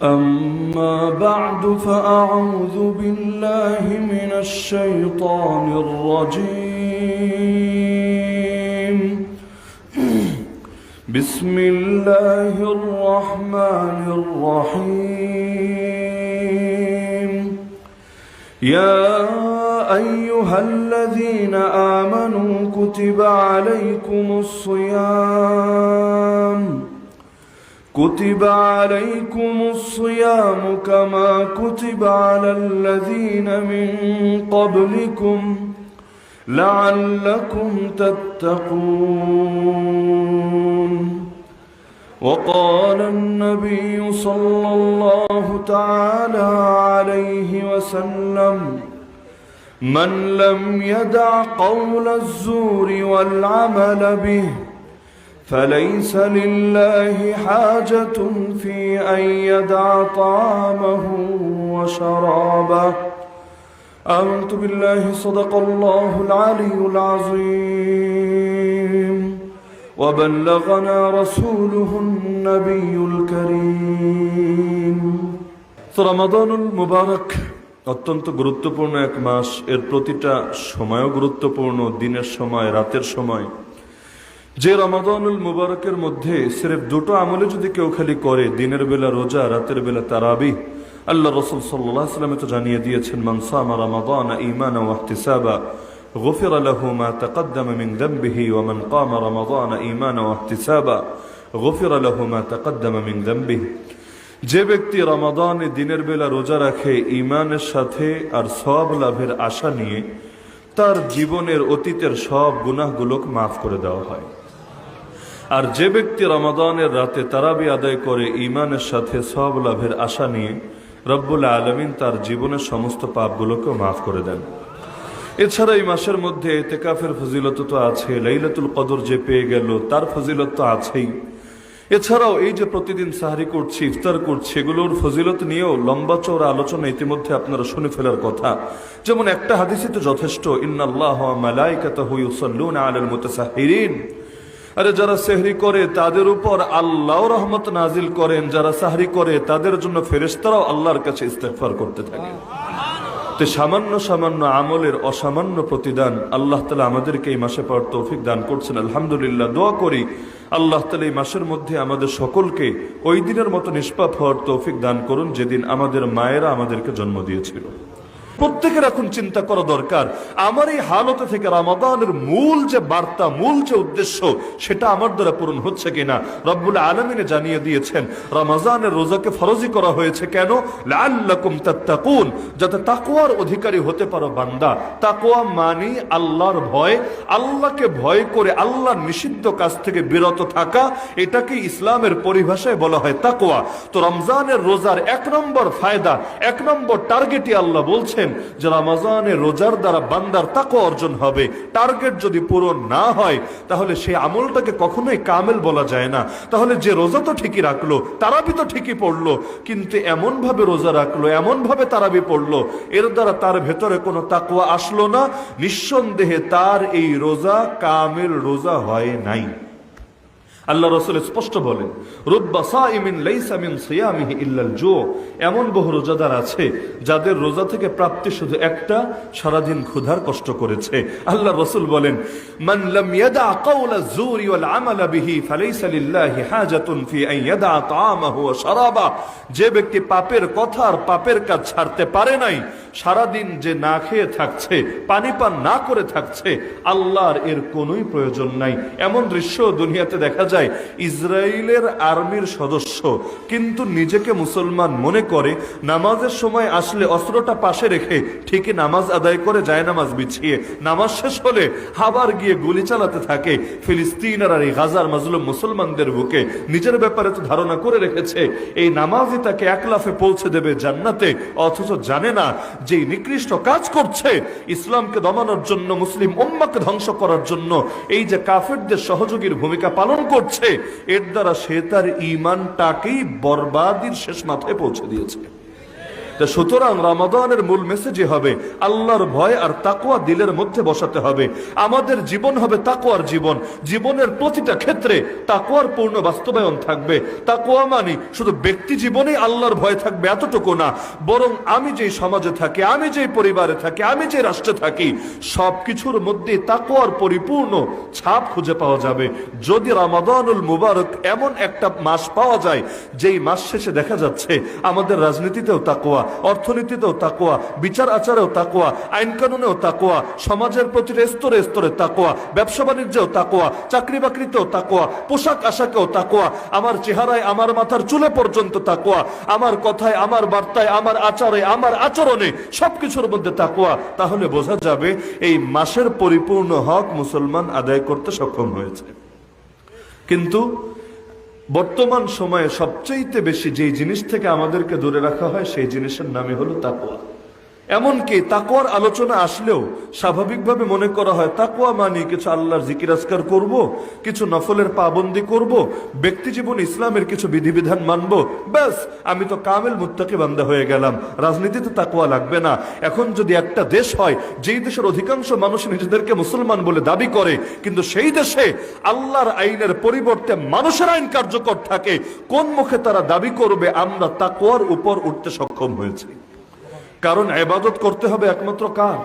أما بعد فأعوذ بالله من الشيطان الرجيم بسم الله الرحمن الرحيم يا أيها الذين آمنوا كتب عليكم الصيام كما كتب على الذين من قبلكم لعلكم تتقون وقال النبي صلى الله تعالى عليه وسلم من لم يدع قول الزور والعمل به فليس لله حاجة في أن يدع طعامه وشرابه آمنت بالله صدق الله العلي العظيم وبلغنا رسوله النبي الكريم রমাদানুল মুবারক অত্যন্ত গুরুত্বপূর্ণ এক মাস। এর প্রতিটা সময়ও গুরুত্বপূর্ণ, দিনের সময়, রাতের সময়। যে রমাদানুল মুবারকের মধ্যে সির্ফ দুটো আমলে যদি কেউ খালি করে, দিনের বেলা রোজা, রাতের বেলা তারাবি, আল্লাহ রাসূল সাল্লাল্লাহু আলাইহি ওয়াসাল্লাম তো জানিয়ে দিয়েছেন, মান সামা রমাদানা ঈমানান ওয়া ইহতিসাবা গুফিরা লাহু মা তাকদ্দামা মিন যামবিহি ওয়া মান কামা রমাদানা ঈমানান ওয়া ইহতিসাবা গুফিরা লাহু মা তাকদ্দামা মিন যামবিহি। যে ব্যক্তি রমাদানে দিনের বেলা রোজা রাখে ঈমানের সাথে আর সওয়াব লাভের আশা নিয়ে, তার জীবনের অতীতের সব গুনাহগুলোকে মাফ করে দেওয়া হয়। আর যে ব্যক্তি রমাদানের রাতে তারাবি আদায় করে ঈমানের সাথে সওয়াব লাভের আশা নিয়ে, রব্বুল আলামিন তার জীবনের সমস্ত পাপগুলোকেও মাফ করে দেন। এছাড়া এই মাসের মধ্যে ইতিকাফের ফজিলত তো আছে, লাইলাতুল কদর যে পেয়ে গেল তার ফজিলত তো আছেই। এছাড়াও এই যে প্রতিদিন সাহরি করছি, ইফতার করছি, এগুলোর ফজিলত নিয়েও লম্বা চওড়া আলোচনা ইতিমধ্যে আপনারা শুনে ফেলার কথা। যেমন একটা হাদিসে তো যথেষ্ট, ইন্নাল্লাহা ওয়া মালাইকাতাহু ইউসাল্লুনা আলাল মুতাসাহহিরিন। আরে যারা সেহরি করে তাদের উপর আল্লাহ রহমত নাজিল করেন, যারা সাহরি করে তাদের জন্য ফেরেশতারাও আল্লাহর কাছে ইস্তেগফার করতে থাকে। তো সামান্য সামান্য আমলের অসামান্য প্রতিদান আল্লাহ তাআলা আমাদেরকে এই মাসে পাওয়ার তৌফিক দান করছেন, আলহামদুলিল্লাহ। দোয়া করি আল্লাহ তাআলা এই মাসের মধ্যে আমাদের সকলকে ওই দিনের মতো নিষ্পাপ হওয়ার তৌফিক দান করুন যেদিন আমাদের মায়েরা আমাদেরকে জন্ম দিয়েছিল। প্রত্যেকের এখন চিন্তা করা দরকার, আমার এই হালতে থেকে রমাদানের মূল যে বার্তা, মূল যে উদ্দেশ্য, সেটা আমার দ্বারা পূরণ হচ্ছে কিনা। রব্বুল আলামিন জানিয়ে দিয়েছেন রমজানের রোজাকে ফরজি করা হয়েছে কেন? লাআল্লাকুম তাত্তাকুন, যাতে তাকওয়ার অধিকারী হতে পারো বান্দা। তাকওয়া মানে আল্লাহর ভয়, আল্লাহকে ভয় করে আল্লাহর নিষিদ্ধ কাজ থেকে বিরত থাকা, এটাকে ইসলামের পরিভাষায় বলা হয় তাকওয়া। তো রমজানের রোজার এক নম্বর ফায়দা, এক নম্বর টার্গেটই আল্লাহ বলছেন যে রমজানের রোজার দ্বারা বান্দার তাকওয়া অর্জন হবে। টার্গেট যদি পূরণ না হয় তাহলে সেই আমলটাকে কখনোই কামেল বলা যায় না। তাহলে যে রোজা তো ঠিকই রাখলো, তারাবি তো ঠিকই পড়লো, কিন্তু এমন ভাবে রোজা রাখলো, এমন ভাবে তারাবি পড়লো, এর দ্বারা তার ভেতরে কোনো তাকওয়া আসলো না, নিঃসন্দেহে তার এই রোজা কামেল রোজা হয় নাই। আল্লাহ রাসূল স্পষ্ট বলেন, রুব্বা সাইমিন লাইসা মিন সিয়ামিহি ইল্লাল জু। এমন বহু রোজাদার আছে যাদের রোজা থেকে প্রাপ্তি শুধু একটা, সারাদিন ক্ষুধার কষ্ট করেছে। আল্লাহ রাসূল বলেন, মান লাম ইয়াদা কাওলা যুরি ওয়াল আমালা বিহি ফালাইসা লিল্লাহি হাজাতুন ফি আন ইয়াদা তাআমাহু ওয়া শারাবা। যে ব্যক্তি পাপের কথা আর পাপের কাজ ছাড়তে পারে নাই, সারাদিন যে না খেয়ে থাকছে, পানি পান না করে থাকছে, আল্লাহর এর কোনোই প্রয়োজন নাই। এমন দৃশ্য দুনিয়াতে দেখা যায়, ইসরায়েলের আর্মির সদস্য কিন্তু নিজেকে মুসলমান মনে করে, নামাজের সময় আসলে অস্ত্রটা পাশে রেখে ঠিকই নামাজ আদায় করে যায়, নামাজ বিছিয়ে নামাজ শেষ হলে আবার গিয়ে গুলি চালাতে থাকে ফিলিস্তিনের আর এই গাজার মাজলুম মুসলমানদের বুকে। নিজের ব্যাপারে তো ধারণা করে রেখেছে এই নামাজই তাকে এক লাফে পৌঁছে দেবে জান্নাতে, অথচ জানে না যে নিকৃষ্ট কাজ করছে ইসলামকে দমানোর জন্য, মুসলিম উম্মাহকে ধ্বংস করার জন্য এই যে কাফেরদের সহযোগীর ভূমিকা পালন করছে, এর দ্বারা সে তার ঈমানটাকেই বরবাদির শেষ মাথায় পৌঁছে দিয়েছে। তো সুতরাং রমাদানের মূল মেসেজই হবে আল্লাহর ভয় আর তাকওয়া দিলের মধ্যে বসাতে হবে। আমাদের জীবন হবে তাকওয়ার জীবন, জীবনের প্রতিটা ক্ষেত্রে তাকওয়ার পূর্ণ বাস্তবায়ন থাকবে। তাকওয়া মানে শুধু ব্যক্তি জীবনেই আল্লাহর ভয় থাকবে এতটুকু না, বরং আমি যেই সমাজে থাকি, আমি যেই পরিবারে থাকি, আমি যে রাষ্ট্রে থাকি, সবকিছুর মধ্যে তাকওয়ার পরিপূর্ণ ছাপ খুঁজে পাওয়া যাবে। যদি রমাদানুল মুবারক এমন একটা মাস পাওয়া যায় যেই মাস শেষে দেখা যাচ্ছে আমাদের রাজনীতিতেও তাকওয়া, অর্থনীতিতেও তাকওয়া, বিচার আচারেও তাকওয়া, আইন কানুনেও তাকওয়া, সমাজের প্রতিটা স্তরে স্তরে তাকওয়া, ব্যবসা বাণিজ্যেও তাকওয়া, চাকরি বাকরিতেও তাকওয়া, পোশাক আশাকেও তাকওয়া, আমার চেহারায়, আমার মাথার চুলে পর্যন্ত তাকওয়া, আমার কথায়, আমার বার্তায়, আমার আচারে, আমার আচরণে, সবকিছুর মধ্যে তাকওয়া, তাহলে বোঝা যাবে এই মাসের পরিপূর্ণ হক মুসলমান আদায় করতে সক্ষম হয়েছে। কিন্তু বর্তমান সময়ে সবচেয়ে বেশি যেই জিনিস থেকে আমাদেরকে দূরে রাখা হয় সেই জিনিসের নামই হলো তাকওয়া। এমনকি তাকওয়ার আলোচনা আসলেও স্বাভাবিকভাবে মনে করা হয় তাকওয়া মানে কিছু আল্লাহর জিকির আজকার করব, কিছু নফলের পাবন্দি করব, ব্যক্তি জীবন ইসলামের কিছু বিধিবিধান মানব, ব্যাস আমি তো কামেল মুত্তাকি বান্দা হয়ে গেলাম, রাজনীতিতে তাকওয়া লাগবে না। এখন যদি একটা দেশ হয় যেই দেশের অধিকাংশ মানুষ নিজেদেরকে মুসলমান বলে দাবি করে, কিন্তু সেই দেশে আল্লাহর আইনের পরিবর্তে মানুষের আইন কার্যকর থাকে, কোন মুখে তারা দাবি করবে আমরা তাকওয়ার উপর উঠতে সক্ষম হয়েছি? কারণ ইবাদত করতে হবে একমাত্র কার?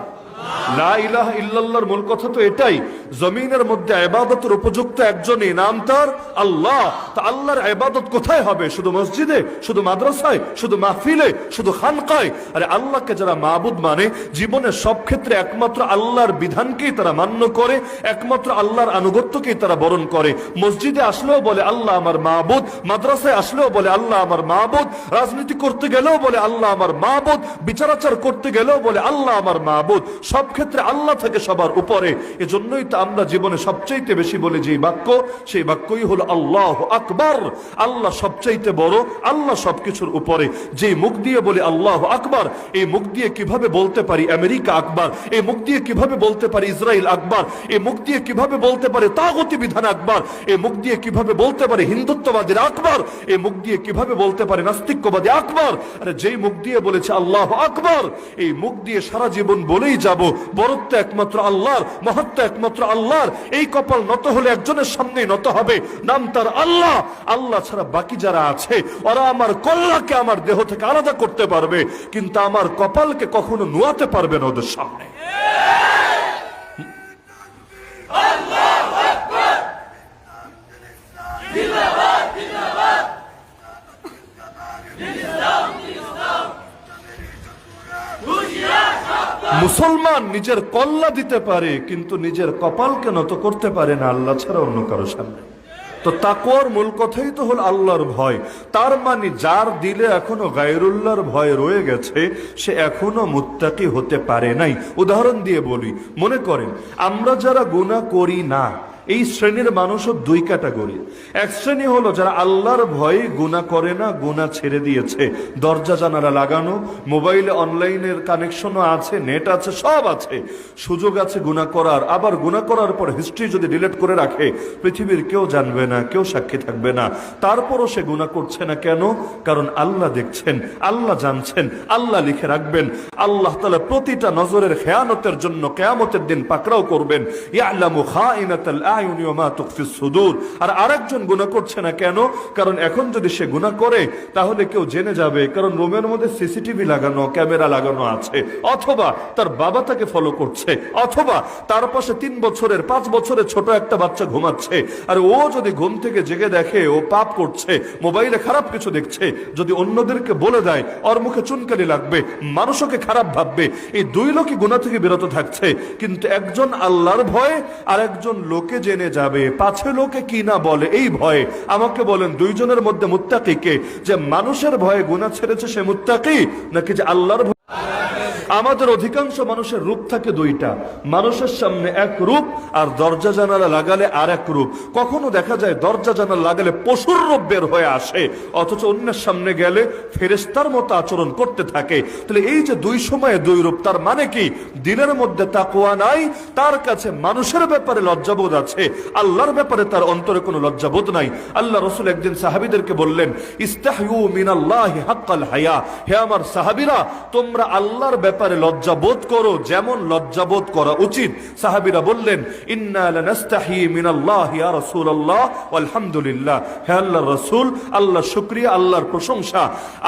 লা ইলাহা ইল্লাল্লাহর মূল কথা তো এটাই, জমিনের মধ্যে ইবাদতের উপযুক্ত একজনই, নাম তার আল্লাহ। তা আল্লাহর ইবাদত কোথায় হবে? শুধু মসজিদে, শুধু মাদ্রাসায়, শুধু মাহফিলে, শুধু খানকায়? আরে আল্লাহকে যারা মাবুদ মানে জীবনের সব ক্ষেত্রে একমাত্র আল্লাহর বিধানকেই তারা মান্য করে, একমাত্র আল্লাহর আনুগত্যকেই তারা বরণ করে। মসজিদে আসলেও বলে আল্লাহ আমার মাবুদ, মাদ্রাসায় আসলেও বলে আল্লাহ আমার মাবুদ, রাজনীতি করতে গেলেও বলে আল্লাহ আমার মাবুদ, বিচারাচার করতে গেলেও বলে আল্লাহ আমার মাবুদ। সব ক্ষেত্রে আল্লাহ থেকে সবার উপরে। এজন্যই তো আমরা জীবনে সবচাইতে বেশি বলি যে বাক্য, সেই বাক্যই হলো আল্লাহু আকবার। আল্লাহ সবচাইতে বড়, আল্লাহ সবকিছুর উপরে। যে মুখ দিয়ে বলি আল্লাহু আকবার, এই মুখ দিয়ে কিভাবে বলতে পারি আমেরিকা আকবার, এই মুখ দিয়ে কিভাবে বলতে পারি ইসরায়েল আকবার, এই মুখ দিয়ে কিভাবে বলতে পারি তাগুতি বিধান আকবার, এই মুখ দিয়ে কিভাবে বলতে পারি হিন্দুত্ববাদীর আকবার, এই মুখ দিয়ে কিভাবে বলতে পারি নাস্তিক্যবাদী আকবার। আরে যেই মুখ দিয়ে বলেছে আল্লাহু আকবার, এই মুখ দিয়ে সারা জীবন বলেই যাব বরত্ব একমাত্র আল্লাহর, মহত্ব একমাত্র আল্লাহর। এই কপাল নত হলে একজনের সামনে নত হবে, নাম তার আল্লাহ। আল্লাহ ছাড়া বাকি যারা আছে ওরা আমার কল্যাণকে আমার দেহ থেকে আলাদা করতে পারবে, কিন্তু আমার কপালকে কখনো নুয়াতে পারবে না ওদের সামনে। মুসলমান নিজের কল্লা দিতে পারে কিন্তু নিজের কপালকে নত করতে পারে না আল্লাহ ছাড়া অন্য কারো সামনে। তো তাকওয়ার মূল কথাই তো হল আল্লাহর ভয়। তার মানে যার দিলে এখনো গায়রুল্লাহর ভয় রয়ে গেছে সে এখনো মুত্তাকি হতে পারে নাই। উদাহরণ দিয়ে বলি, মনে করেন আমরা যারা গুনাহ করি না, এই শ্রেণীর মানুষও দুই ক্যাটাগরি। এক শ্রেণী হলো যারা আল্লাহর ভয়ে গুনাহ করে না, গুনাহ ছেড়ে দিয়েছে, দরজা জানালা লাগানো, মোবাইলে অনলাইনের কানেকশনও আছে, নেট আছে, সব আছে, সুযোগ আছে গুনাহ করার। আবার গুনাহ করার পর হিস্ট্রি যদি ডিলিট করে রাখে পৃথিবীর কেউ জানবে না, কেউ সাক্ষী থাকবে না, তারপরও সে গুনাহ করছে না। কেন? কারণ আল্লাহ দেখছেন, আল্লাহ জানছেন, আল্লাহ লিখে রাখবেন। আল্লাহ তাআলা প্রতিটা নজরের খেয়ানতের জন্য কিয়ামতের দিন পাকড়াও করবেন। ইয়ালামু খাইনাতাল আয়ুনি ওয়া মা তুখফিস সুদূর। আর আরেকজন গুনাহ করছে না কেন? কারণ এখন যদি সে গুনাহ করে তাহলে কেউ জেনে যাবে, কারণ রুমের মধ্যে সিসিটিভি লাগানো, ক্যামেরা লাগানো আছে, অথবা তার বাবা তাকে ফলো করছে, অথবা তার পাশে 3 বছরের 5 বছরের ছোট একটা বাচ্চা ঘুমাচ্ছে। আর ও যদি ঘুম থেকে জেগে দেখে ও পাপ করছে, মোবাইলে খারাপ কিছু দেখছে, যদি অন্যদেরকে বলে দেয় ওর মুখে চুনকালি লাগবে, মানুষকে খারাপ ভাববে। এই দুই লোকই গুনাহ থেকে বিরত থাকছে, কিন্তু একজন আল্লাহর ভয়ে আর একজন লোকে জেনে যাবে, পাছে লোকে কি না বলে এই ভয়ে। আমাকে বলেন দুইজনের মধ্যে মুত্তাকি কে? যে মানুষের ভয়ে গুনাহ ছেড়েছে সে মুত্তাকি, নাকি যে আল্লাহর ভয়ে? আমাদের অধিকাংশ মানুষের রূপ থাকে দুইটা, মানুষের সামনে এক রূপ আর দরজা জানালা লাগালে আর এক রূপ। কখনো দেখা যায় দরজা জানালা লাগালে পশুর রূপ বের হয়ে আসে, অথচ অন্যের সামনে গেলে ফেরেশতার মতো আচরণ করতে থাকে। তাহলে এই যে দুই সময়ে দুই রূপ, তার মানে কি দিনের মধ্যে তাকওয়া নাই, তার কাছে মানুষের ব্যাপারে লজ্জাবোধ আছে, আল্লাহর ব্যাপারে তার অন্তরে কোনো লজ্জাবোধ নাই। আল্লাহ রাসূল একদিন সাহাবীদেরকে বললেন, ইস্তাহয়ু মিনাল্লাহি হাক্কাল হায়া, হে আমার সাহাবীরা তোমরা আল্লাহর ব্যাপারে লজ্জাবোধ করো যেমন লজ্জাবোধ করা উচিত। সাহাবীরা বললেন, ইন্না লানাস্তাহি মিনাল্লাহি ইয়া রাসূলুল্লাহ আলহামদুলিল্লাহ, হে আল্লাহর রাসূল আল্লাহর শুকরিয়া, আল্লাহর প্রশংসা,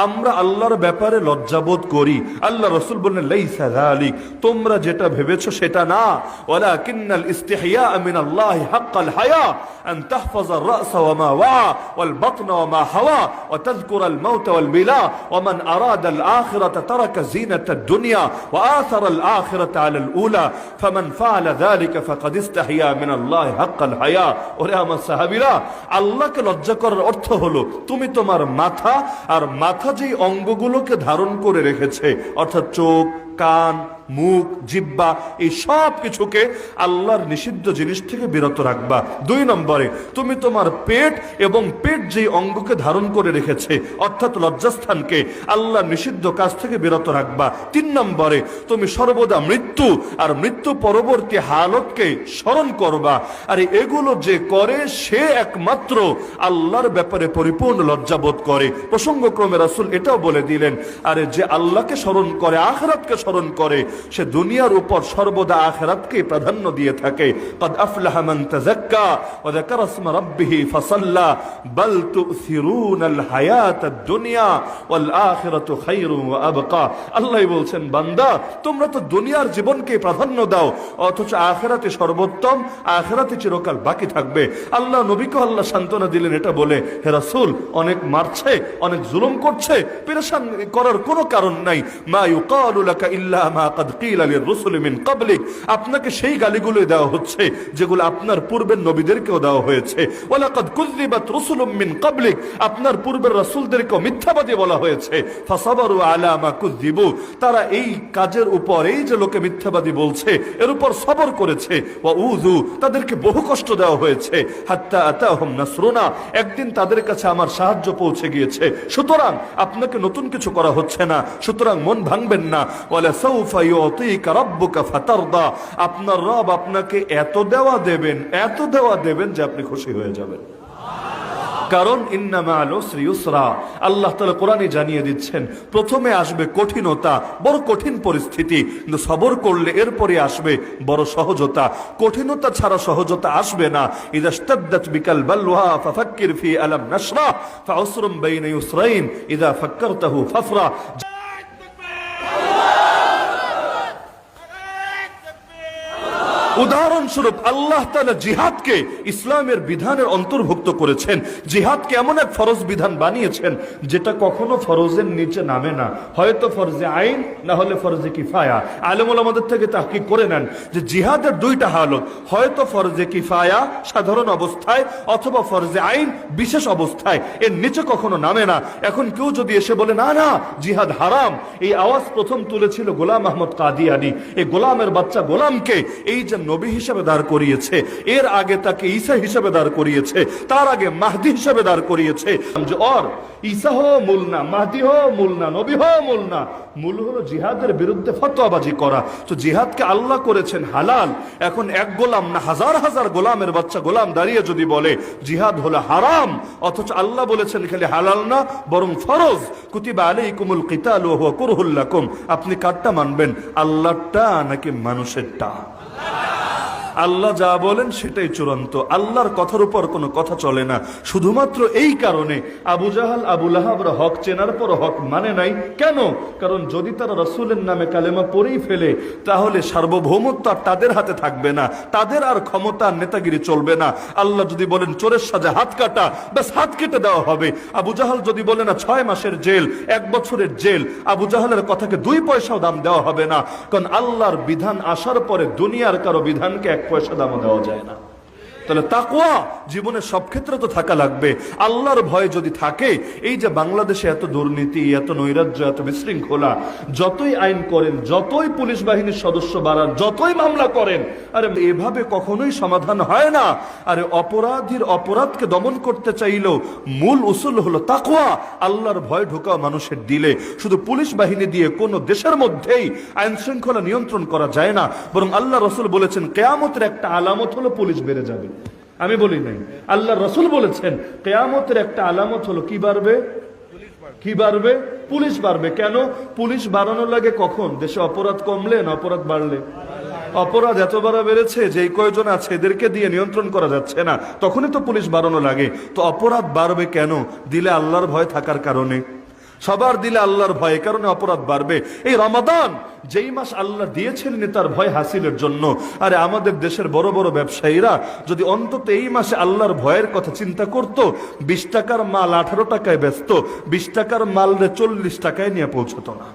আমরা আল্লাহর ব্যাপারে লজ্জাবোধ করি। আল্লাহ রাসূল বললেন, লাইসা যালিক, তোমরা যেটা ভেবেছো সেটা না, ওয়ালাকিন্নাল ইস্তিহয়া মিনাল্লাহি হাক্কাল হায়া আন তাহফাজার রাস ওয়া মা ওয়া ওয়াল বাতন ওয়া মা হাওয়া ওয়া তাযকুরাল মাউত ওয়াল বিলা ওয়া মান আরাদাল আখিরাতা তারাকা জিনাতাদ দুনিয়া ওয়া আথারাল আখিরাতা আলাল উলা ফামান ফাআলা যালিকা ফাকাদ ইস্তাহয়া মিনাল্লাহি হাক্কাল হায়া। ওরে আমার সাহাবীরা, আল্লাহকে লজ্জা করার অর্থ হলো তুমি তোমার মাথা আর মাথা যেই অঙ্গগুলোকে ধারণ করে রেখেছে, অর্থাৎ চোখ, কান, মুখ, জিহ্বা, এই সব কিছুকে আল্লাহর নিষিদ্ধ জিনিস থেকে বিরত রাখবা। 2 নম্বরে তুমি তোমার পেট এবং পেট যে অঙ্গকে ধারণ করে রেখেছে অর্থাৎ লজ্জাস্থানকে আল্লাহর নিষিদ্ধ কাজ থেকে বিরত রাখবা। 3 নম্বরে তুমি সর্বদা মৃত্যু আর মৃত্যু পরবর্তী হালতকে স্মরণ করবা। আর এগুলো যে করে সে একমাত্র আল্লাহর ব্যাপারে পরিপূর্ণ লজ্জাবোধ করে। প্রসঙ্গক্রমে রাসূল এটাও বলে দিলেন, আরে যে আল্লাহকে স্মরণ করে, আখিরাতকে স্মরণ করে, সে দুনিয়ার উপর সর্বদা আখিরাতকে প্রাধান্য দিয়ে থাকে। قد أفلح من تزكى وذكر اسم ربه فصلى بل تؤثرون الحياة الدنيا والآخرة خير وأبقى। আল্লাহ বলছেন, বান্দা তোমরা তো দুনিয়ার জীবনকে প্রাধান্য দাও, অথচ আখিরাতে সর্বোত্তম, আখিরাতে চিরকাল বাকি থাকবে। আল্লাহ নবীকে আল্লাহ সান্ত্বনা দিলেন এটা বলে, হে রাসূল অনেক মারছে, অনেক জুলুম করছে, পেরেশান করার কোনো কারণ নাই। মা ইউকালু লাকা ইল্লা মা ক্বাদ কিলা লির-রুসুলি মিন ক্বাবলিক, আপনাকে সেই গালিগুলোই দেওয়া হচ্ছে যেগুলো আপনার পূর্বের নবীদেরকেও দেওয়া হয়েছে। ওয়ালাকাদ কুযযিবাত রুসুলুম মিন ক্বাবলিক, আপনার পূর্বের রাসূলদেরকেও মিথ্যাবাদী বলা হয়েছে। ফাসাবারু আলা মা কুযযিবু, তারা এই কাজের উপর, এই যে লোকে মিথ্যাবাদী বলছে এর উপর সবর করেছে। ওয়া উযু, তাদেরকে বহু কষ্ট দেওয়া হয়েছে। হাত্তা আতাহুম নাসরুনা, একদিন তাদের কাছে আমার সাহায্য পৌঁছে গিয়েছে। সুতরাং আপনাকে নতুন কিছু করা হচ্ছে না, সুতরাং মন ভাঙবেন না। ওয়ালা সাউফা ইউতিকা রাব্বুকা ফাতারদা, আপনার রব আপনাকে এত দেওয়া দেবেন, এত দেওয়া দেবেন যে আপনি খুশি হয়ে যাবেন। কারণ ইন্না মা'আল উসরি ইউসরা, আল্লাহ তাআলা কোরআনে জানিয়ে দিচ্ছেন প্রথমে আসবে কঠিনতা, বড় কঠিন পরিস্থিতি, কিন্তু সবর করলে এরপরে আসবে বড় সহজতা। কঠিনতা ছাড়া সহজতা আসবে না। ইযা ইশতাদ্দাত বিকাল বালওয়া ফাফাক্কির ফি আলাম নাশরা ফাউসরুম বাইনা ইউসরাইন ইযা ফাক্কারতাহু ফাফরা। উদাহরণস্বরূপ আল্লাহ তাআলা জিহাদকে ইসলামের বিধানের অন্তর্ভুক্ত করেছেন। জিহাদকে এমন এক ফরজ বিধান বানিয়েছেন যেটা কখনো ফরজের নিচে নামে না, হয়তো ফরজে আইন না হলে ফরজে কিফায়া। আলেম ওলামাদের থেকে তাহকিক করে নেন যে জিহাদের 2টা হালত, হয়তো ফরজে কিফায়া সাধারণ অবস্থায় অথবা ফরজে আইন বিশেষ অবস্থায়, এর নিচে কখনো নামে না। এখন কেউ যদি এসে বলে না না জিহাদ হারাম, এই আওয়াজ প্রথম তুলেছিল গোলাম আহমদ কাদিয়ানী। এই গোলামের বাচ্চা গোলামকে এই যে নবী হিসেবে দাঁড় করিয়েছে, এর আগে তাকে ঈসা হিসেবে দাঁড় করিয়েছে, তার আগে মাহদি হিসেবে দাঁড় করিয়েছে। और ঈসা হো মূল না, মাহদি হো মূল না, নবী হো মূল না, মূল হলো জিহাদের বিরুদ্ধে ফতোয়াবাজি করা। তো জিহাদকে আল্লাহ করেছেন হালাল। এখন এক গোলাম না হাজার হাজার গোলামের বাচ্চা গোলাম দাঁড়িয়ে যদি বলে জিহাদ হলো হারাম, অথচ আল্লাহ বলেছেন খালি হালাল না বরং ফরজ, কুতিবা আলাইকুমুল কিতালু ওয়া হুয়া কুরহুল লাকুম, আপনি কারটা মানবেন, আল্লাহরটা নাকি মানুষেরটা? আল্লাহ যা বলেন সেটাই চূড়ান্ত, আল্লাহর কথার উপর কোনো কথা চলে না। শুধুমাত্র এই কারণে আবু জাহাল আবু লাহাবরা হক চেনার পর হক মানে নাই। কেন? কারণ যদি তারা রাসূলের নামে কালেমা পড়েই ফেলে তাহলে সার্বভৌমত্ব আর তাদের হাতে থাকবে না, তাদের আর ক্ষমতা নেতাগিরি চলবে না। আল্লাহ যদি বলেন চোরের সাজা হাত কাটা, ব্যাস হাত কেটে দেওয়া হবে। আবু জাহাল যদি বলে না 6 মাসের জেল, 1 বছরের জেল, আবু জাহালের কথাকে 2 পয়সাও দাম দেওয়া হবে না। কারণ আল্লাহর বিধান আসার পরে দুনিয়ার কারো বিধানকে 1 পয়সা দামও দেওয়া যায় না। তাহলে তাকওয়া জীবনের সব ক্ষেত্রে তো থাকা লাগবে। আল্লাহর ভয় যদি থাকে, এই যে বাংলাদেশে এত দুর্নীতি, এত নৈরাজ্য, এত বিশৃঙ্খলা, যতই আইন করেন, যতই পুলিশ বাহিনীর সদস্য বাড়ান, যতই মামলা করেন, আরে এভাবে কখনোই সমাধান হয় না। আরে অপরাধীর অপরাধকে দমন করতে চাইলেও মূল উসুল হলো তাকওয়া, আল্লাহর ভয় ঢোকা মানুষের দিলে। শুধু পুলিশ বাহিনী দিয়ে কোনো দেশের মধ্যেই আইন শৃঙ্খলা নিয়ন্ত্রণ করা যায় না, বরং আল্লাহ রাসূল বলেছেন কিয়ামতের একটা আলামত হলো পুলিশ বেড়ে যাবে। আমি বলি নাই, আল্লাহ রাসূল বলেছেন কিয়ামতের একটা আলামত হলো কি বাড়বে? কি বাড়বে? পুলিশ বাড়বে। কেন? পুলিশ বাড়ানো লাগে কখন? দেশে অপরাধ কমলে না অপরাধ বাড়লে? অপরাধ এত বাড়া বেড়েছে যে কয়জন আছে এদেরকে দিয়ে নিয়ন্ত্রণ করা যাচ্ছে না, তখনই তো পুলিশ বাড়ানো লাগে। তো অপরাধ বাড়বে কেন? দিলে আল্লাহর ভয় থাকার কারণে। সবার দিলে আল্লাহর ভয়, এই কারণে অপরাধ বাড়বে। এই রমাদান যেই মাস আল্লাহ দিয়েছিলেন তার ভয় হাসিলের জন্য। আরে আমাদের দেশের বড় বড় ব্যবসায়ীরা যদি অন্তত এই মাসে আল্লাহর ভয়ের কথা চিন্তা করত, 20 টাকার মাল 18 টাকায় বেচত, 20 টাকার মাল 40 টাকায় নিয়ে পৌঁছতো না।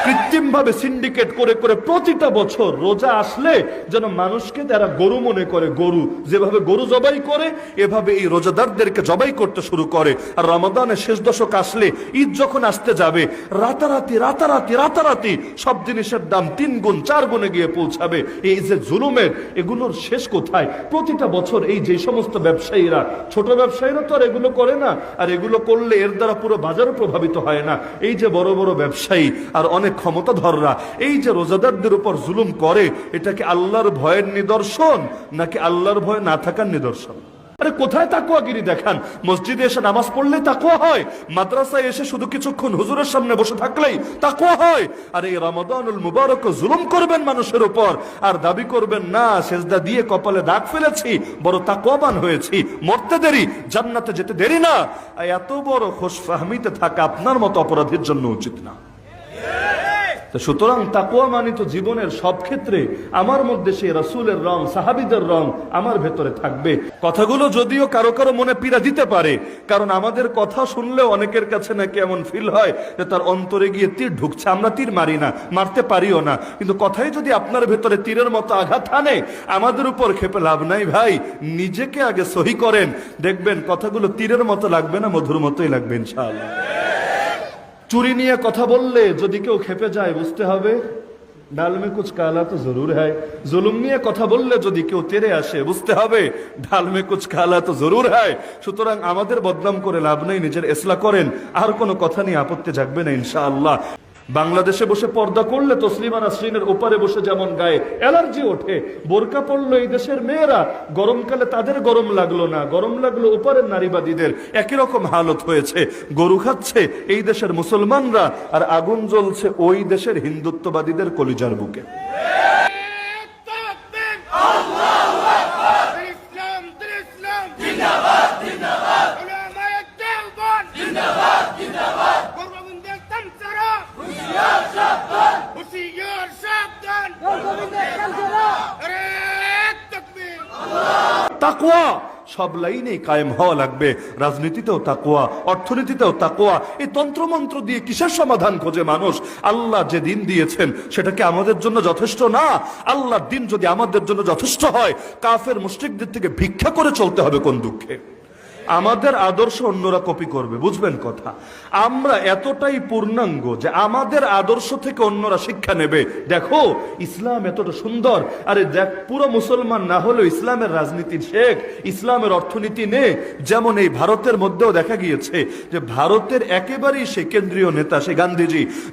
কৃত্রিম ভাবে সিন্ডিকেট করে করে প্রতিটা বছর রোজা আসলে যেন মানুষকে তারা গরু মনে করে, গরু যেভাবে গরু জবাই করে এভাবে এই রোজাদারদেরকে জবাই করতে শুরু করে। আর রমাদানের শেষ দশক আসলে, ঈদ যখন আসতে যাবে, রাতারাতি রাতারাতি রাতারাতি সব জিনিসের দাম 3 গুণ 4 গুণে গিয়ে পৌঁছাবে। এই যে জুলুমের, এগুলোর শেষ কোথায়? প্রতিটা বছর এই যে সমস্ত ব্যবসায়ীরা, ছোট ব্যবসায়ীরা তো আর এগুলো করে না, আর এগুলো করলে এর দ্বারা পুরো বাজারও প্রভাবিত হয় না। এই যে বড় বড় ব্যবসায়ী আর অনেক ক্ষমতাধররা এই যে রোজাদারদের উপর জুলুম করে, এটা কি আল্লাহর ভয়ের নিদর্শন নাকি আল্লাহর ভয় না থাকার নিদর্শন? আরে কোথায় তাকওয়াগিরি দেখান? মসজিদে এসে নামাজ পড়লেই তাকওয়া হয়, মাদ্রাসায় এসে শুধু কিছুক্ষণ হুজুরের সামনে বসে থাকলেই তাকওয়া হয়। আর এই রমাদানুল মুবারক জুলুম করবেন মানুষের উপর আর দাবি করবেন না সেজদা দিয়ে কপালে দাগ ফেলেছি, বড় তাকওয়াবান হয়েছি, মরতে দেরি, জান্নাতে যেতে দেরি না। এত বড় খুশফাহমিতে থাকা আপনার মতো অপরাধীর জন্য উচিত না। সুতরাং তাকওয়া মানে তো জীবনের সব ক্ষেত্রে আমার মধ্যে সেই রাসূলের রং, সাহাবীদের রং আমার ভেতরে থাকবে। কথাগুলো যদিও কারো কারো মনে পীড়া দিতে পারে, কারণ আমাদের কথা শুনলেও অনেকের কাছে নাকি এমন ফিল হয় যে তার অন্তরে গিয়ে তীর ঢুকছে। আমরা তীর মারি না, মারতে পারিও না, কিন্তু কথাই যদি আপনার ভেতরে তীরের মতো আঘাত হানে, আমাদের উপর ক্ষেপে লাভ নাই ভাই। নিজেকে আগে সহি করেন, দেখবেন কথাগুলো তীরের মতো লাগবে না, মধুর মতোই লাগবে ইনশাআল্লাহ। চুরি নিয়ে কথা বললে যদি কেউ খেপে যায়, বুঝতে হবে ডাল মে কুছ কালা তো জরুর হ্যায়। জুলুম নিয়ে কথা বললে যদি কেউ তেরে আসে, বুঝতে হবে ডাল মে কুছ কালা তো জরুর হ্যায়। সুতরাং আমাদের বদনাম করে লাভ নেই, নিজের ইসলাহ করেন, আর কোনো কথা নিয়ে আপত্তি জাগবে না ইনশাআল্লাহ। বাংলাদেশে বসে পর্দা করলে তসলিমা নাসরিনের ওপারে বসে যেমন গায়ে অ্যালার্জি ওঠে, বোরকা পড়লো এই দেশের মেয়েরা, গরমকালে তাদের গরম লাগলো না, গরম লাগলো ওপারের নারীবাদীদের। একই রকম হালত হয়েছে। গরু খাচ্ছে এই দেশের মুসলমানরা, আর আগুন জ্বলছে ওই দেশের হিন্দুত্ববাদীদের কলিজার বুকে। তাকওয়া সব লাইনেই কায়েম হওয়া লাগবে। রাজনীতিতেও তাকওয়া, অর্থনীতিতেও তাকওয়া। এই তন্ত্রমন্ত্র দিয়ে কিসের সমাধান খোঁজে মানুষ? আল্লাহ যে দিন দিয়েছেন সেটা কি আমাদের জন্য যথেষ্ট না? আল্লাহর দিন যদি আমাদের জন্য যথেষ্ট হয়, কাফের মুশরিকদের থেকে ভিক্ষা করে চলতে হবে কোন দুঃখে? আমাদের আদর্শ অন্যরা কপি করবে, বুঝবেন কথা। আমরা এতটাই পূর্ণাঙ্গ যে আমাদের আদর্শ থেকে অন্যরা শিক্ষা নেবে। দেখো ইসলাম এতটা সুন্দর, আরে দেখ পুরো মুসলমান না হলেও ইসলামের রাজনীতি শেখ, ইসলামের অর্থনীতি নে। যেমন এই ভারতের মধ্যেও দেখা গিয়েছে যে ভারতের একেবারেই সে কেন্দ্রীয় নেতা, সে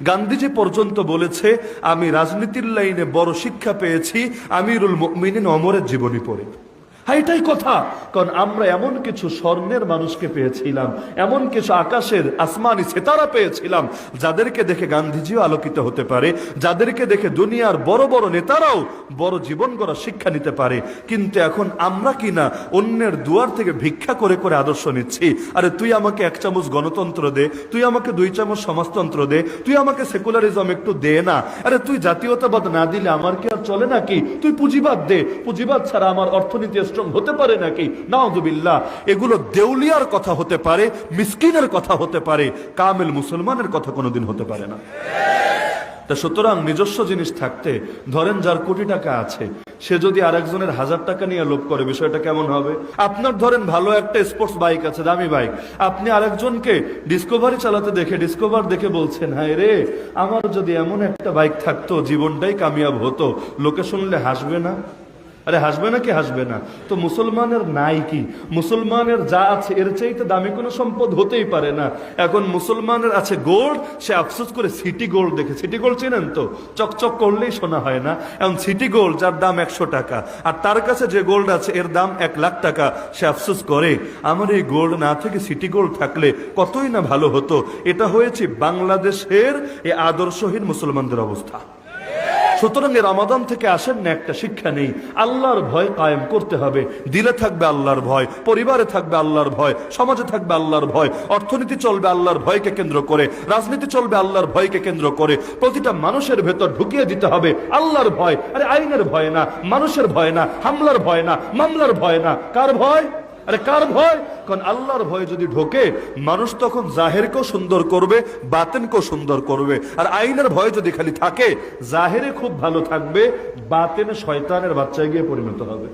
গান্ধীজি পর্যন্ত বলেছে আমি রাজনীতির লাইনে বড় শিক্ষা পেয়েছি আমিরুল মুমিনিন ওমরের জীবনী পড়ে। হ্যাঁ, এটাই কথা। কারণ আমরা এমন কিছু স্বর্ণের মানুষকে পেয়েছিলাম, এমন কিছু আকাশের আসমানি সিতারা পেয়েছিলাম যাদেরকে দেখে গান্ধীজিও আলোকিত হতে পারে, যাদেরকে দেখে দুনিয়ার বড় বড় নেতারাও বড় জীবন গড়া শিক্ষা নিতে পারে। কিন্তু এখন আমরা কিনা অন্যের দুয়ার থেকে ভিক্ষা করে করে আদর্শ নিচ্ছি। আরে তুই আমাকে 1 চামচ গণতন্ত্র দে, তুই আমাকে 2 চামচ সমাজতন্ত্র দে, তুই আমাকে সেকুলারিজম একটু দে না। আরে তুই জাতীয়তাবাদ না দিলে আমার কি আর চলে নাকি? তুই পুঁজিবাদ দে, পুঁজিবাদ ছাড়া আমার অর্থনীতি হতে পারে নাকি? নাউযুবিল্লাহ। এগুলো দেউলিয়ার কথা হতে পারে, মিসকিনের কথা হতে পারে, কামেল মুসলমানের কথা কোনোদিন হতে পারে না। তা সুতরাং নিজস্ব জিনিস থাকতে, ধরেন যার কোটি টাকা আছে, সে যদি আরেকজনের 1000 টাকা নিয়ে লোভ করে, বিষয়টা কেমন হবে? আপনার ধরেন ভালো একটা স্পোর্টস বাইক আছে, দামি বাইক, আপনি আরেকজনকে ডিসকভারি চালাতে দেখে, ডিসকভার দেখে বলছেন, হায় রে, আমার যদি এমন একটা বাইক থাকতো জীবনটাই কামিয়াব হতো, লোকে শুনলে হাসবে না? আরে হাসবে না কি হাসবে না? তো মুসলমানের নাই কি? মুসলমানের যা আছে এর চাইতে দামি কোনো সম্পদ হতেই পারে না। এখন মুসলমানের আছে গোল্ড, সে আফসোস করে সিটি গোল্ড দেখে। সিটি গোল্ড চেনেন তো? চকচক করলেই শোনা হয় না? এখন সিটি গোল্ড যার দাম 100 টাকা, আর তার কাছে যে গোল্ড আছে এর দাম 1 লাখ টাকা, সে আফসোস করে আমার এই গোল্ড না থেকে সিটি গোল্ড থাকলে কতই না ভালো হতো। এটা হয়েছে বাংলাদেশের এই আদর্শহীন মুসলমানদের অবস্থা। সুতরাং রমাদান থেকে আসেন না একটা শিক্ষা নেই, আল্লাহর ভয় কায়েম করতে হবে। দিলে থাকবে আল্লাহর ভয়, পরিবারে থাকবে আল্লাহর ভয়, সমাজে থাকবে আল্লাহর ভয়, অর্থনীতি চলবে আল্লাহর ভয়কে কেন্দ্র করে, রাজনীতি চলবে আল্লাহর ভয়কে কেন্দ্র করে। প্রতিটা মানুষের ভেতর ঢুকিয়ে দিতে হবে আল্লাহর ভয়। আরে আইনের ভয় না, মানুষের ভয় না, হামলার ভয় না, মামলার ভয় না, কার ভয়? আরে কার ভয়? কারণ আল্লাহর ভয় যদি ঢোকে, মানুষ তখন জাহেরকেও সুন্দর করবে, বাতেনকেও সুন্দর করবে। আর আইনের ভয় যদি খালি থাকে, জাহেরে খুব ভালো থাকবে, বাতেনে শয়তানের বাচ্চায় গিয়ে পরিণত হবে।